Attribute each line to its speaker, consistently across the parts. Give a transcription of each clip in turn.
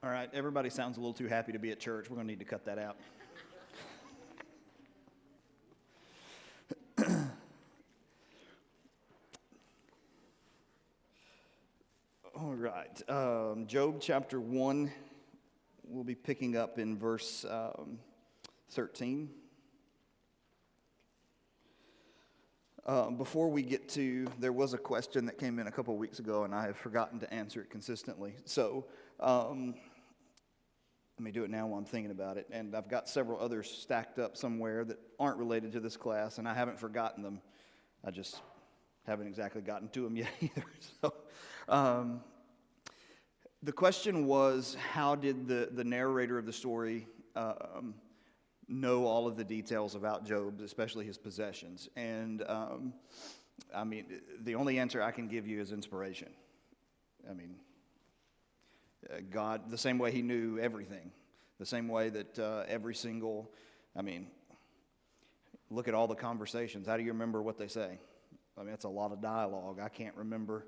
Speaker 1: All right, everybody sounds a little too happy to be at church. We're going to need to cut that out. All right, Job chapter 1, we'll be picking up in verse 13. Before we get to, there was a question that came in a couple of weeks ago, and I have forgotten to answer it consistently. So let me do it now while I'm thinking about it. And I've got several others stacked up somewhere that aren't related to this class, and I haven't forgotten them. I just haven't exactly gotten to them yet either. So the question was, how did the narrator of the story know all of the details about Job, especially his possessions? And I mean, the only answer I can give you is inspiration. I mean, God, the same way he knew everything, the same way that look at all the conversations. How do you remember what they say? I mean, it's a lot of dialogue. I can't remember.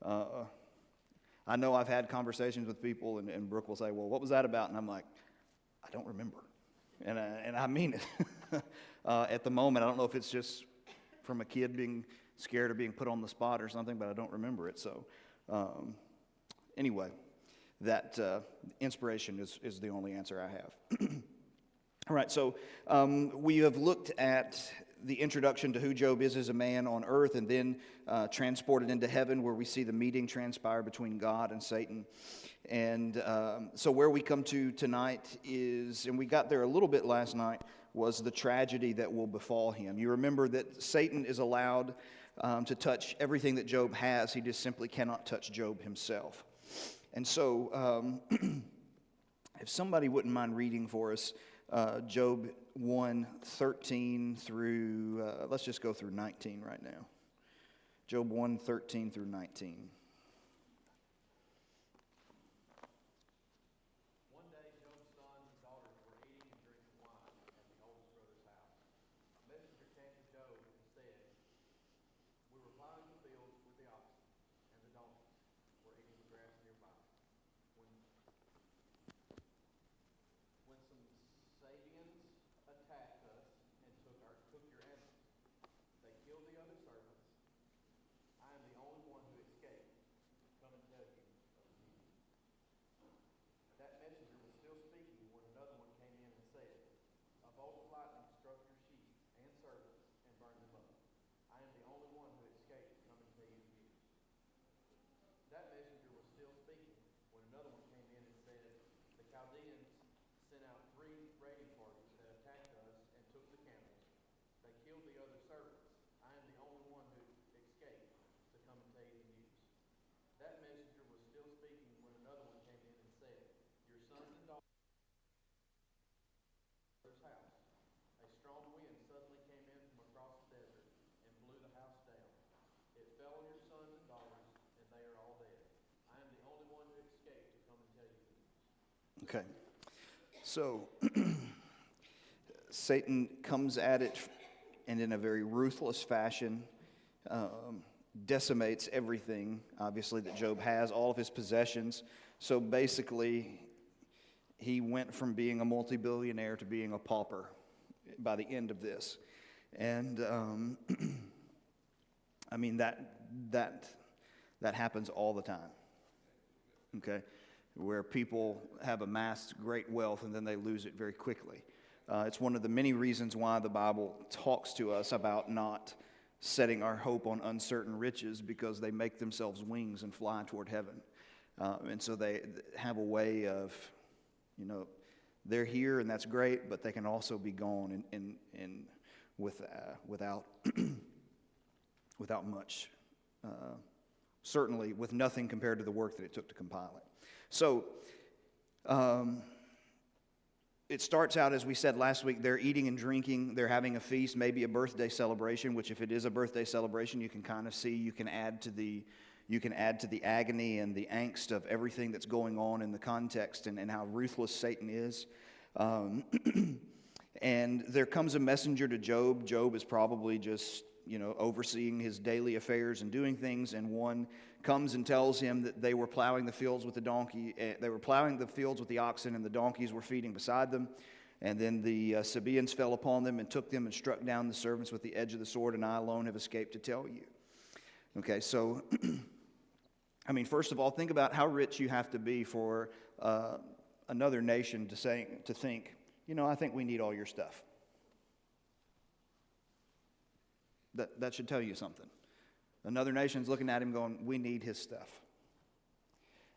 Speaker 1: I know I've had conversations with people, and Brooke will say, well, what was that about? And I'm like, I don't remember. And I mean it. At the moment, I don't know if it's just from a kid being scared of being put on the spot or something, but I don't remember it. So anyway, that inspiration is the only answer I have. All right, so we have looked at the introduction to who Job is as a man on earth, and then transported into heaven, where we see the meeting transpire between God and Satan. And so where we come to tonight is, and we got there a little bit last night, was the tragedy that will befall him. You remember that Satan is allowed to touch everything that Job has. He just simply cannot touch Job himself. And so if somebody wouldn't mind reading for us Job 1:13 through, let's just go through 19 right now. Job 1:13 through 19. Okay, so Satan comes at it, and in a very ruthless fashion decimates everything, obviously, that Job has, all of his possessions. So basically, he went from being a multi-billionaire to being a pauper by the end of this. And I mean, that happens all the time, okay? Where people have amassed great wealth and then they lose it very quickly. It's one of the many reasons why the Bible talks to us about not setting our hope on uncertain riches, because they make themselves wings and fly toward heaven. And so they have a way of, they're here and that's great, but they can also be gone without much, certainly with nothing compared to the work that it took to compile it. So it starts out, as we said last week, they're eating and drinking, they're having a feast, maybe a birthday celebration, which if it is a birthday celebration, you can kind of see, you can add to the agony and the angst of everything that's going on in the context, and how ruthless Satan is. And there comes a messenger to Job. Job is probably just, overseeing his daily affairs and doing things, and one comes and tells him that they were plowing the fields with the donkey. They were plowing the fields with the oxen, and the donkeys were feeding beside them. And then the Sabaeans fell upon them and took them and struck down the servants with the edge of the sword, and I alone have escaped to tell you. Okay, so, I mean, first of all, think about how rich you have to be for another nation to think, I think we need all your stuff. That should tell you something. Another nation's looking at him going, we need his stuff.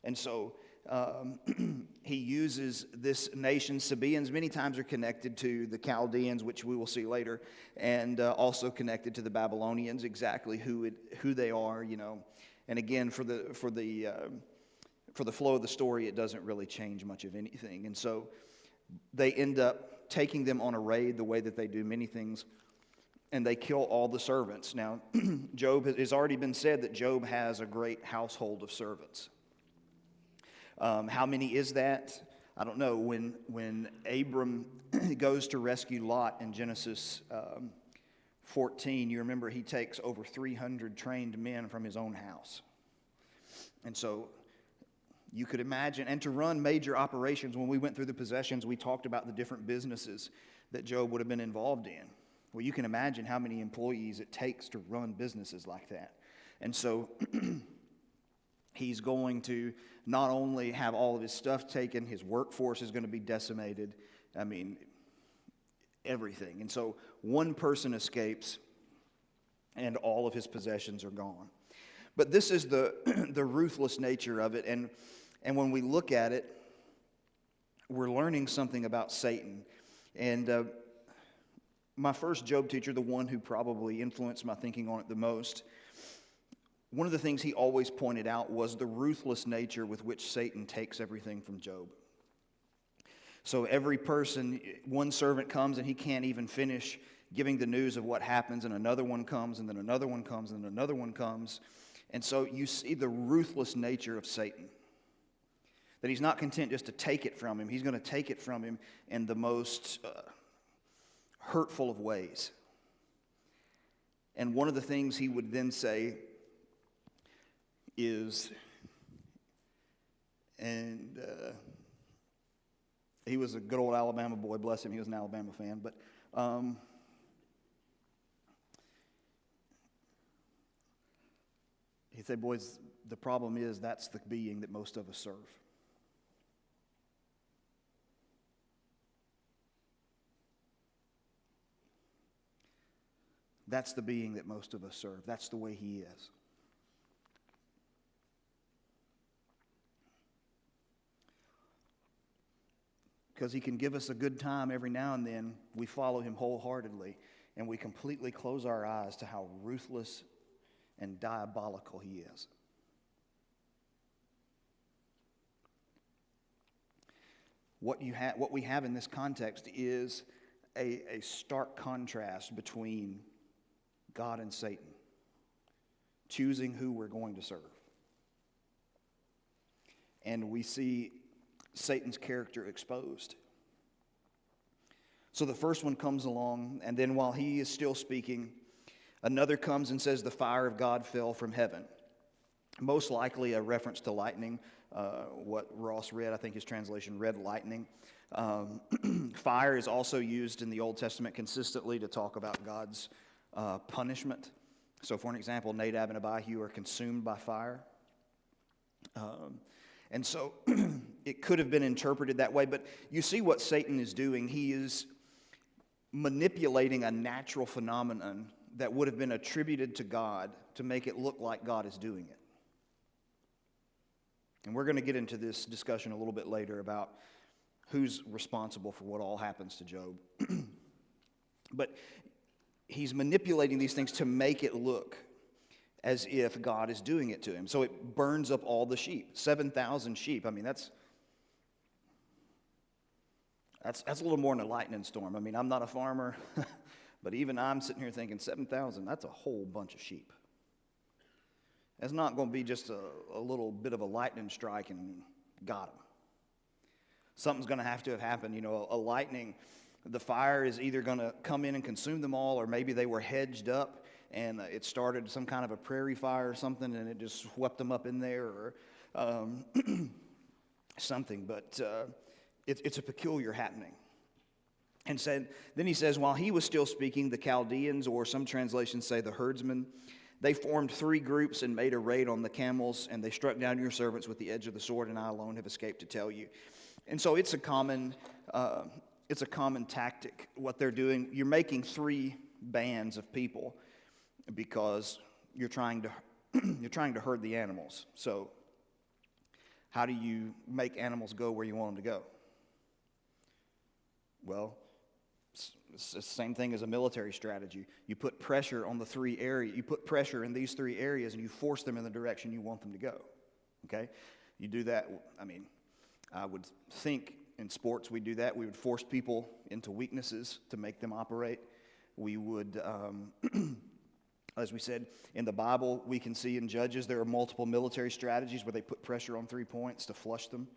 Speaker 1: And so he uses this nation. Sabaeans many times are connected to the Chaldeans, which we will see later, and also connected to the Babylonians, exactly who they are, And again, for the flow of the story, it doesn't really change much of anything. And so they end up taking them on a raid the way that they do many things, and they kill all the servants. Now, it has already been said that Job has a great household of servants. How many is that? I don't know. When Abram goes to rescue Lot in Genesis 14, you remember he takes over 300 trained men from his own house. And so you could imagine, and to run major operations, when we went through the possessions, we talked about the different businesses that Job would have been involved in. Well, you can imagine how many employees it takes to run businesses like that. And so he's going to not only have all of his stuff taken, his workforce is going to be decimated. I mean, everything. And so one person escapes, and all of his possessions are gone. But this is the ruthless nature of it. And when we look at it, we're learning something about Satan. And my first Job teacher, the one who probably influenced my thinking on it the most, one of the things he always pointed out was the ruthless nature with which Satan takes everything from Job. So every person, one servant comes and he can't even finish giving the news of what happens, and another one comes, and then another one comes, and another one comes. And so you see the ruthless nature of Satan. That he's not content just to take it from him. He's going to take it from him in the most hurtful of ways. And one of the things he would then say is, and he was a good old Alabama boy, bless him, he was an Alabama fan, but he'd say, boys, the problem is that's the being that most of us serve. That's the being that most of us serve. That's the way he is. Because he can give us a good time every now and then. We follow him wholeheartedly, and we completely close our eyes to how ruthless and diabolical he is. What we have in this context is a stark contrast between God and Satan, choosing who we're going to serve. And we see Satan's character exposed. So the first one comes along, and then while he is still speaking, another comes and says the fire of God fell from heaven. Most likely a reference to lightning, what Ross read, I think his translation read lightning. Fire is also used in the Old Testament consistently to talk about God's punishment. So for an example, Nadab and Abihu are consumed by fire. And so it could have been interpreted that way, but you see what Satan is doing. He is manipulating a natural phenomenon that would have been attributed to God to make it look like God is doing it. And we're going to get into this discussion a little bit later about who's responsible for what all happens to Job. But he's manipulating these things to make it look as if God is doing it to him. So it burns up all the sheep, 7,000 sheep. I mean, that's a little more than a lightning storm. I mean, I'm not a farmer, but even I'm sitting here thinking 7,000, that's a whole bunch of sheep. That's not going to be just a little bit of a lightning strike and got them. Something's going to have happened. You know, a lightning, the fire is either going to come in and consume them all, or maybe they were hedged up and it started some kind of a prairie fire or something, and it just swept them up in there, or something. But it's a peculiar happening. And then he says, while he was still speaking, the Chaldeans, or some translations say the herdsmen, they formed 3 groups and made a raid on the camels, and they struck down your servants with the edge of the sword, and I alone have escaped to tell you. And so it's a common tactic, what they're doing. You're making 3 bands of people because you're trying to herd the animals. So how do you make animals go where you want them to go? Well, it's the same thing as a military strategy. You put pressure on the 3 areas. You put pressure in these 3 areas, and you force them in the direction you want them to go. Okay? You do that. I mean, I would think in sports we do that. We would force people into weaknesses to make them operate. We would, as we said, in the Bible, we can see in Judges there are multiple military strategies where they put pressure on 3 points to flush them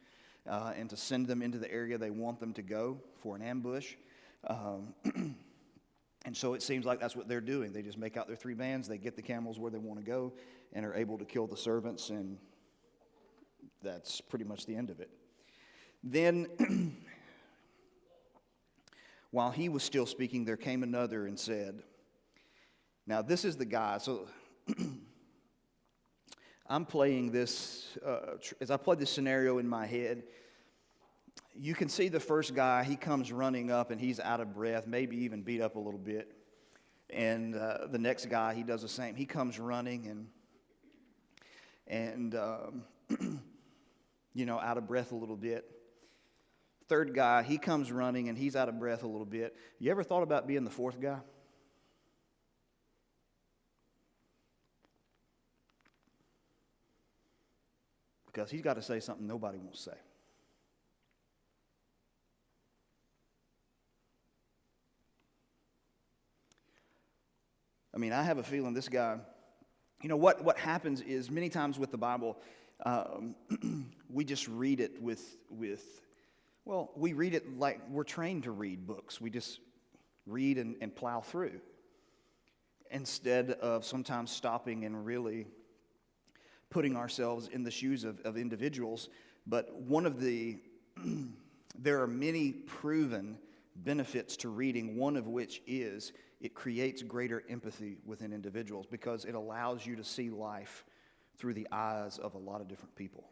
Speaker 1: and to send them into the area they want them to go for an ambush. And so it seems like that's what they're doing. They just make out their 3 bands, they get the camels where they want to go, and are able to kill the servants, and that's pretty much the end of it. Then, while he was still speaking, there came another and said, now this is the guy, so I'm playing this, as I play this scenario in my head, you can see the first guy, he comes running up and he's out of breath, maybe even beat up a little bit. And the next guy, he does the same. He comes running and out of breath a little bit. Third guy, he comes running and he's out of breath a little bit. You ever thought about being the 4th guy? Because he's got to say something nobody won't say. I mean, I have a feeling this guy, what happens is many times with the Bible, we just read it we read it like we're trained to read books. We just read and plow through instead of sometimes stopping and really putting ourselves in the shoes of individuals. But there are many proven benefits to reading, one of which is it creates greater empathy within individuals because it allows you to see life through the eyes of a lot of different people.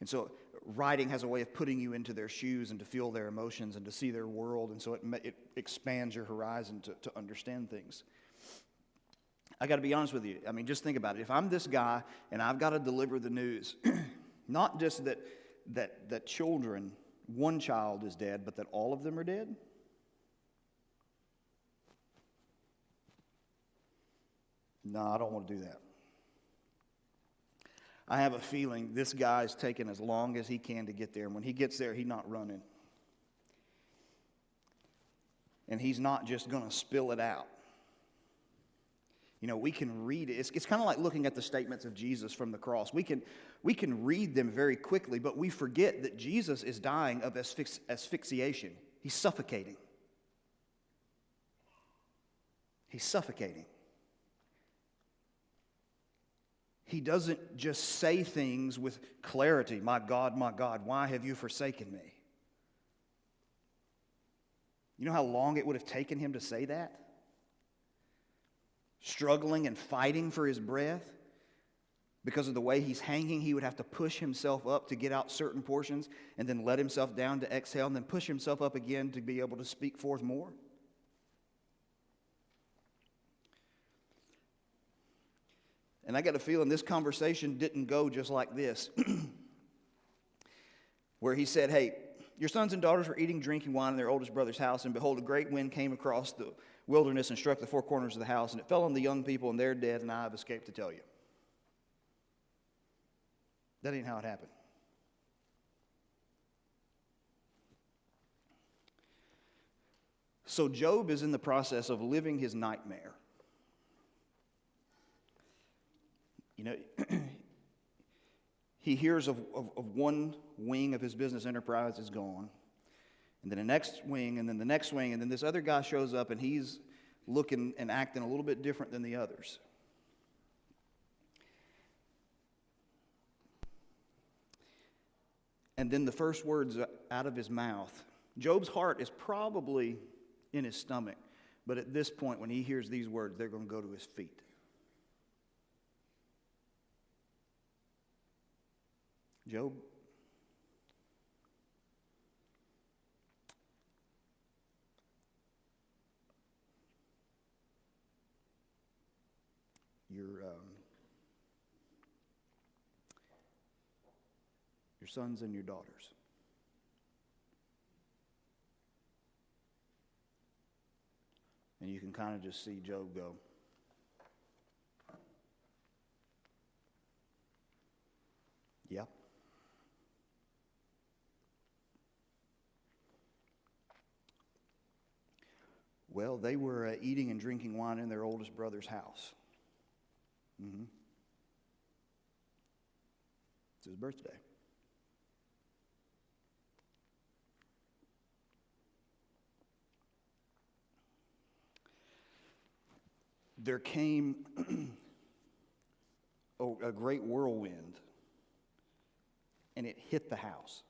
Speaker 1: And so writing has a way of putting you into their shoes and to feel their emotions and to see their world, and so it expands your horizon to understand things. I got to be honest with you. I mean, just think about it. If I'm this guy and I've got to deliver the news, not just that children, one child is dead, but that all of them are dead. No, I don't want to do that. I have a feeling this guy's taking as long as he can to get there. And when he gets there, he's not running. And he's not just going to spill it out. We can read it. It's kind of like looking at the statements of Jesus from the cross. We can read them very quickly, but we forget that Jesus is dying of asphyxiation. He's suffocating. He's suffocating. He doesn't just say things with clarity. My God, why have you forsaken me? You know how long it would have taken him to say that? Struggling and fighting for his breath. Because of the way he's hanging, he would have to push himself up to get out certain portions and then let himself down to exhale and then push himself up again to be able to speak forth more. And I got a feeling this conversation didn't go just like this. Where he said, hey, your sons and daughters were eating, drinking wine in their oldest brother's house, and behold, a great wind came across the wilderness and struck the 4 corners of the house, and it fell on the young people, and they're dead, and I have escaped to tell you. That ain't how it happened. So Job is in the process of living his nightmare. He hears of one wing of his business enterprise is gone, and then the next wing, and then the next wing, and then this other guy shows up, and he's looking and acting a little bit different than the others. And then the first words out of his mouth, Job's heart is probably in his stomach, but at this point, when he hears these words, they're going to go to his feet. Job, your sons and your daughters. And you can kind of just see Job go, yep. Well, they were eating and drinking wine in their oldest brother's house. It's his birthday. There came a great whirlwind, and it hit the house.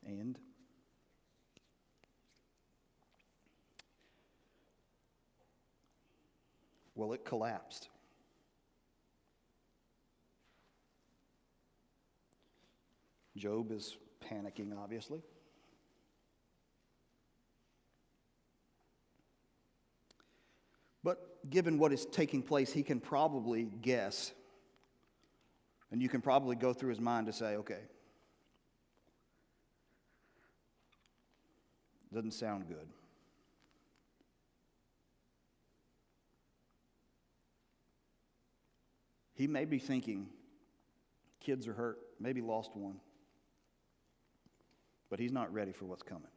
Speaker 1: And well, it collapsed. Job is panicking, obviously. But given what is taking place, he can probably guess, and you can probably go through his mind to say, okay, doesn't sound good. He may be thinking, kids are hurt, maybe lost one. But he's not ready for what's coming.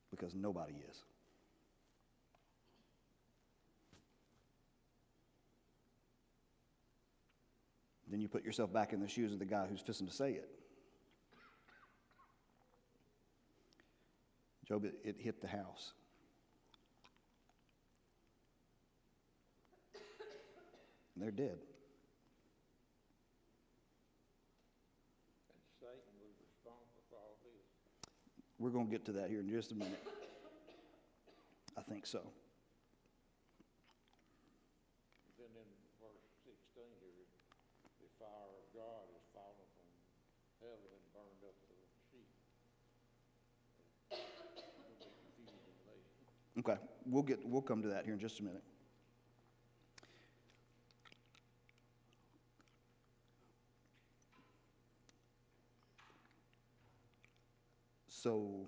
Speaker 1: Because nobody is. Then you put yourself back in the shoes of the guy who's fixing to say it. Job, it hit the house. And they're dead. We're going to get to that here in just a minute. I think so.
Speaker 2: Then in verse 16 here, the fire of God is fallen from heaven and burned up the sheep.
Speaker 1: Okay, we'll come to that here in just a minute. So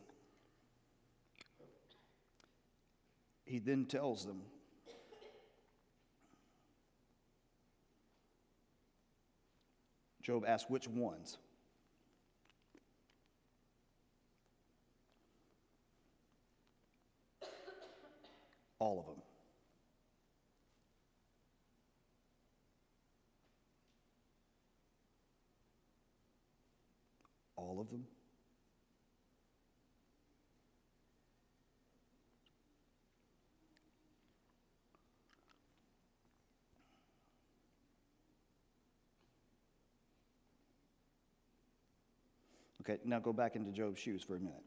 Speaker 1: he then tells them, Job asks, which ones? All of them. All of them? Okay, now go back into Job's shoes for a minute.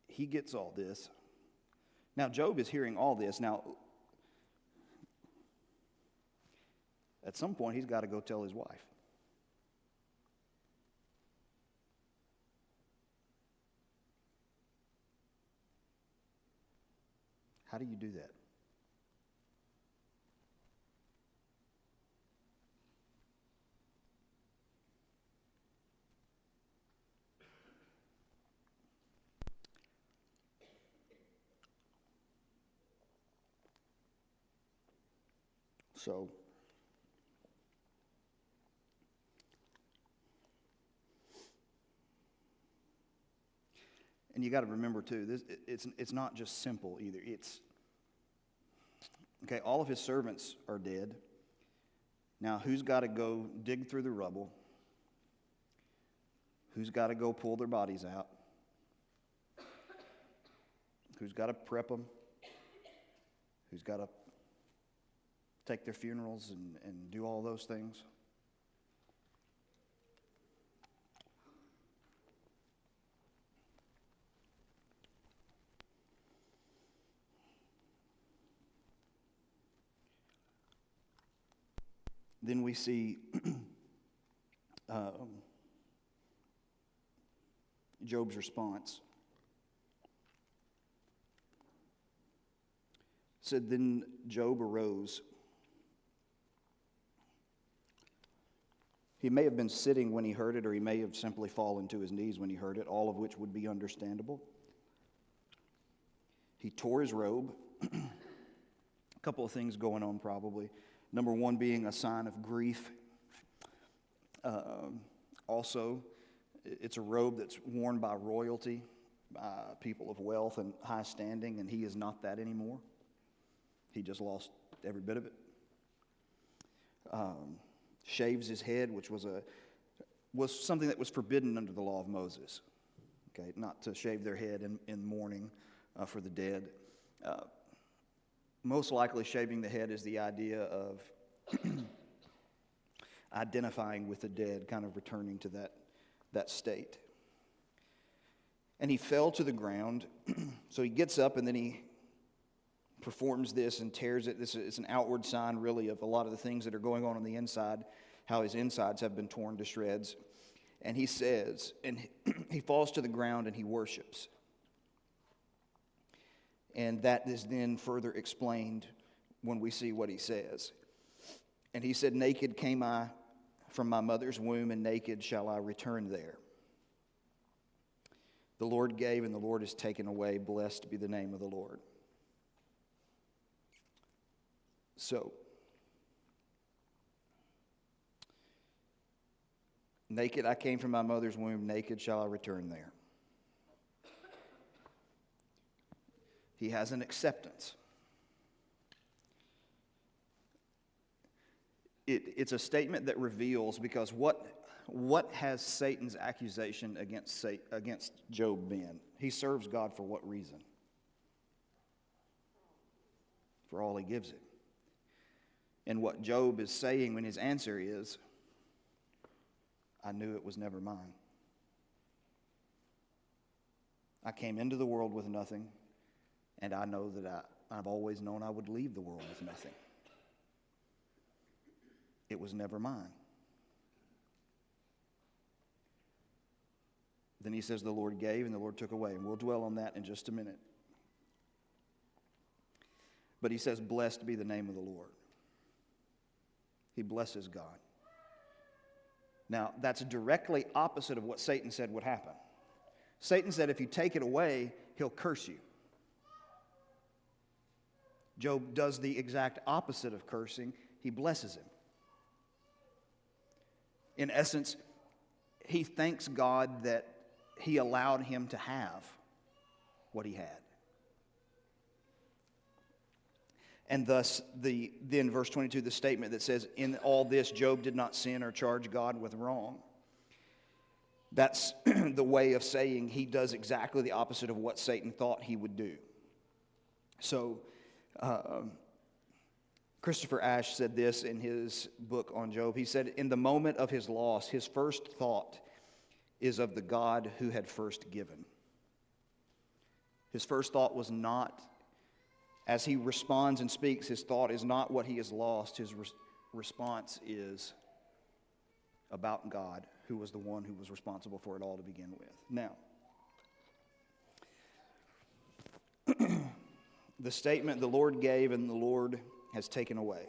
Speaker 1: He gets all this. Now, Job is hearing all this. Now, at some point, he's got to go tell his wife. How do you do that? So, And you got to remember too, it's not just simple either. Okay, all of his servants are dead. Now, who's got to go dig through the rubble? Who's got to go pull their bodies out? Who's got to prep them? Who's got to take their funerals and do all those things? Then we see Job's response. It said, then Job arose. He may have been sitting when he heard it, or he may have simply fallen to his knees when he heard it, all of which would be understandable. He tore his robe. A couple of things going on probably. Number one being a sign of grief. Also, it's a robe that's worn by royalty, by people of wealth and high standing, and he is not that anymore. He just lost every bit of it. Shaves his head, which was something that was forbidden under the law of Moses. Okay, not to shave their head in mourning for the dead. Most likely shaving the head is the idea of identifying with the dead, kind of returning to that state. And he fell to the ground, so he gets up and then he performs this and tears it. This is an outward sign, really, of a lot of the things that are going on the inside, how his insides have been torn to shreds. And he says, and he falls to the ground and he worships. And that is then further explained when we see what he says. And he said, naked came I from my mother's womb, and naked shall I return there. The Lord gave, and the Lord has taken away. Blessed be the name of the Lord. So, naked I came from my mother's womb, naked shall I return there. He has an acceptance. It's a statement that reveals, because what has Satan's accusation against Job been? He serves God for what reason? For all he gives him. And what Job is saying when his answer is, I knew it was never mine. I came into the world with nothing, and I know that I've always known I would leave the world with nothing. It was never mine. Then he says the Lord gave and the Lord took away. And we'll dwell on that in just a minute. But he says, blessed be the name of the Lord. He blesses God. Now, that's directly opposite of what Satan said would happen. Satan said if you take it away, he'll curse you. Job does the exact opposite of cursing. He blesses him. In essence, he thanks God that he allowed him to have what he had. And thus, then verse 22, the statement that says, in all this, Job did not sin or charge God with wrong. That's the way of saying he does exactly the opposite of what Satan thought he would do. So, Christopher Ash said this in his book on Job. He said, in the moment of his loss, his first thought is of the God who had first given. His first thought was not, as he responds and speaks, his thought is not what he has lost. His response is about God, who was the one who was responsible for it all to begin with. Now, the statement, the Lord gave and the Lord has taken away.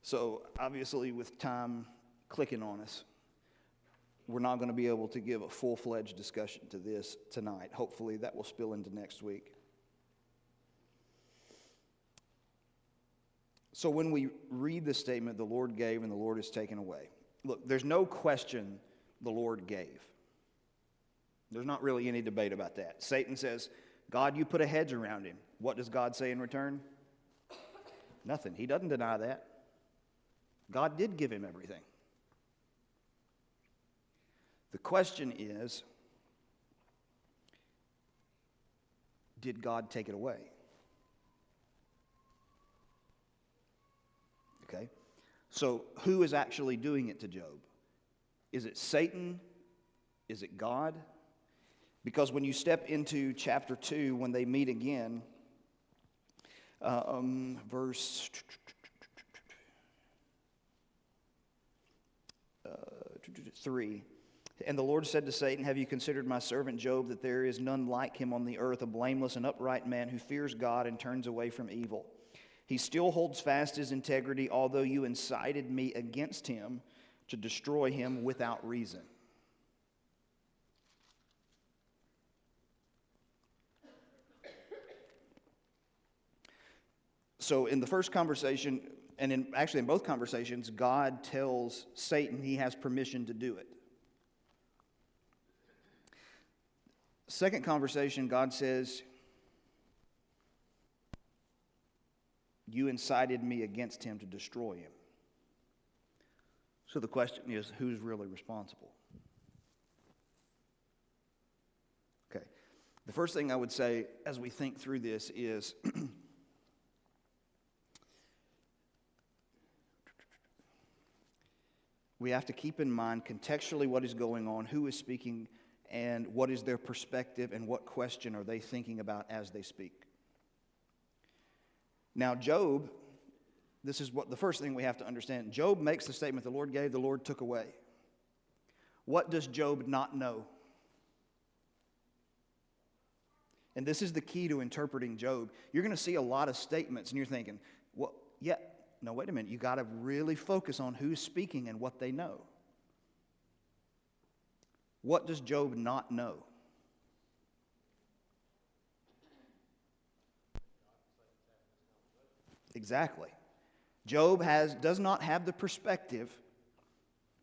Speaker 1: So, obviously, with time clicking on us, we're not going to be able to give a full-fledged discussion to this tonight. Hopefully, that will spill into next week. So, when we read the statement, the Lord gave and the Lord has taken away. Look, there's no question the Lord gave. There's not really any debate about that. Satan says, God, you put a hedge around him. What does God say in return? Nothing. He doesn't deny that. God did give him everything. The question is, did God take it away? Okay. So who is actually doing it to Job? Is it Satan? Is it God? Because when you step into chapter 2, when they meet again, verse 3, and the Lord said to Satan, have you considered my servant Job, that there is none like him on the earth, a blameless and upright man who fears God and turns away from evil? He still holds fast his integrity, although you incited me against him to destroy him without reason. So in the first conversation, and in both conversations, God tells Satan he has permission to do it. Second conversation, God says, you incited me against him to destroy him. So the question is, who's really responsible? Okay. The first thing I would say as we think through this is we have to keep in mind contextually what is going on, who is speaking, and what is their perspective, and what question are they thinking about as they speak. Now, Job, this is what the first thing we have to understand. Job makes the statement, the Lord gave, the Lord took away. What does Job not know? And this is the key to interpreting Job. You're going to see a lot of statements, and you're thinking, well, yeah, no, wait a minute. You got to really focus on who's speaking and what they know. What does Job not know? Exactly. Job does not have the perspective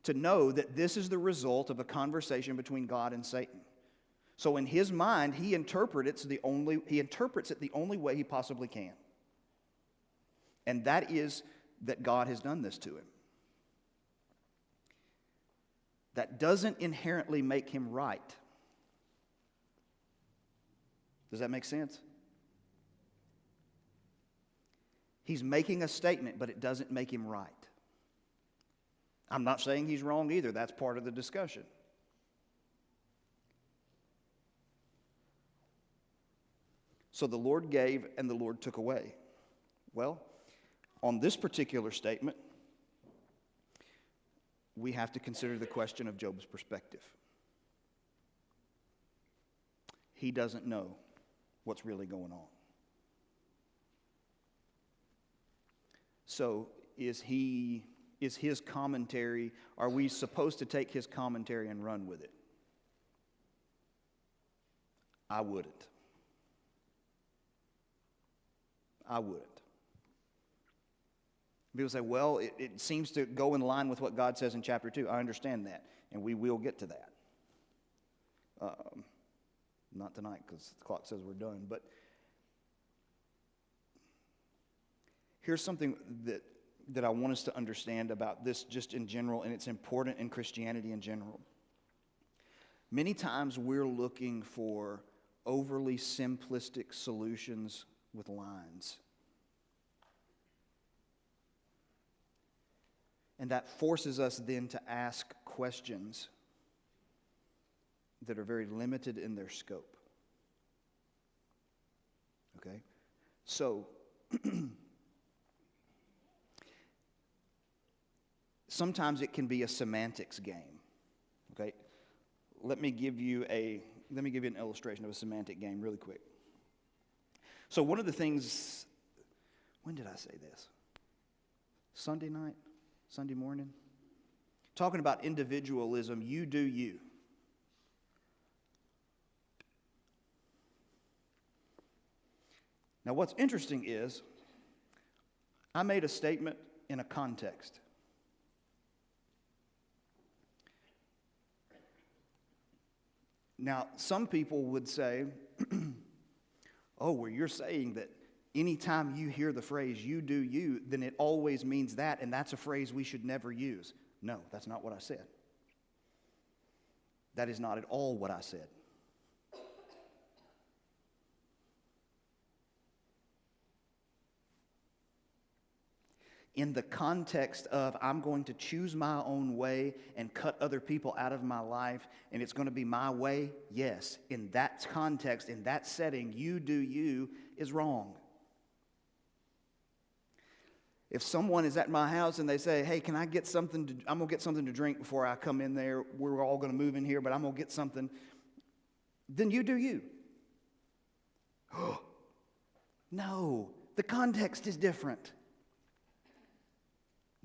Speaker 1: to know that this is the result of a conversation between God and Satan. So in his mind, he interprets it the only way he possibly can. And that is that God has done this to him. That doesn't inherently make him right. Does that make sense? He's making a statement, but it doesn't make him right. I'm not saying he's wrong either. That's part of the discussion. So the Lord gave and the Lord took away. Well, on this particular statement, we have to consider the question of Job's perspective. He doesn't know what's really going on. So is his commentary, are we supposed to take his commentary and run with it? I wouldn't. I wouldn't. People say, well, it seems to go in line with what God says in chapter 2. I understand that, and we will get to that. Not tonight, because the clock says we're done. But here's something that I want us to understand about this just in general, and it's important in Christianity in general. Many times we're looking for overly simplistic solutions with lines. And that forces us then to ask questions that are very limited in their scope. Okay? So, sometimes it can be a semantics game. Okay? Let me give you an illustration of a semantic game really quick. So one of the things, when did I say this? Sunday night? Sunday morning? Talking about individualism, you do you. Now what's interesting is, I made a statement in a context. Now, some people would say, oh, well, you're saying that anytime you hear the phrase, you do you, then it always means that, and that's a phrase we should never use. No, that's not what I said. That is not at all what I said. In the context of I'm going to choose my own way and cut other people out of my life, and it's going to be my way, yes. In that context, in that setting, you do you is wrong. If someone is at my house and they say, hey, can I get something I'm going to get something to drink before I come in there. We're all going to move in here, but I'm going to get something. Then you do you. No, the context is different.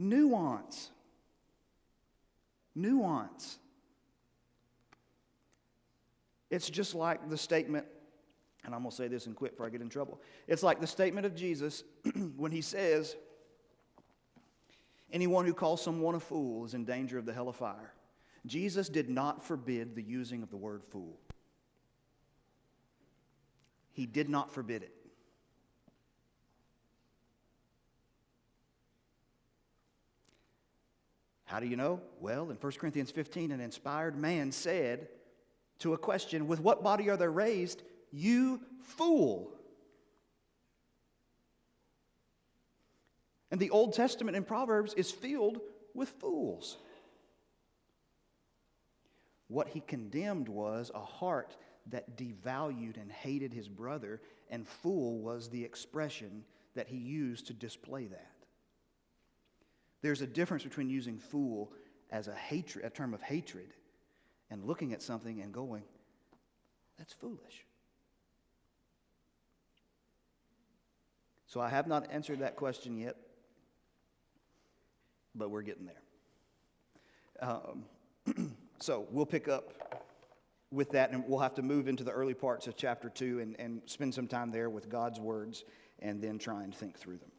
Speaker 1: Nuance. It's just like the statement, and I'm going to say this and quit before I get in trouble. It's like the statement of Jesus when he says, anyone who calls someone a fool is in danger of the hell of fire. Jesus did not forbid the using of the word fool. He did not forbid it. How do you know? Well, in 1 Corinthians 15, an inspired man said to a question, with what body are they raised? You fool. And the Old Testament in Proverbs is filled with fools. What he condemned was a heart that devalued and hated his brother, and fool was the expression that he used to display that. There's a difference between using fool as a term of hatred, and looking at something and going, that's foolish. So I have not answered that question yet, but we're getting there. So we'll pick up with that, and we'll have to move into the early parts of chapter 2 and spend some time there with God's words and then try and think through them.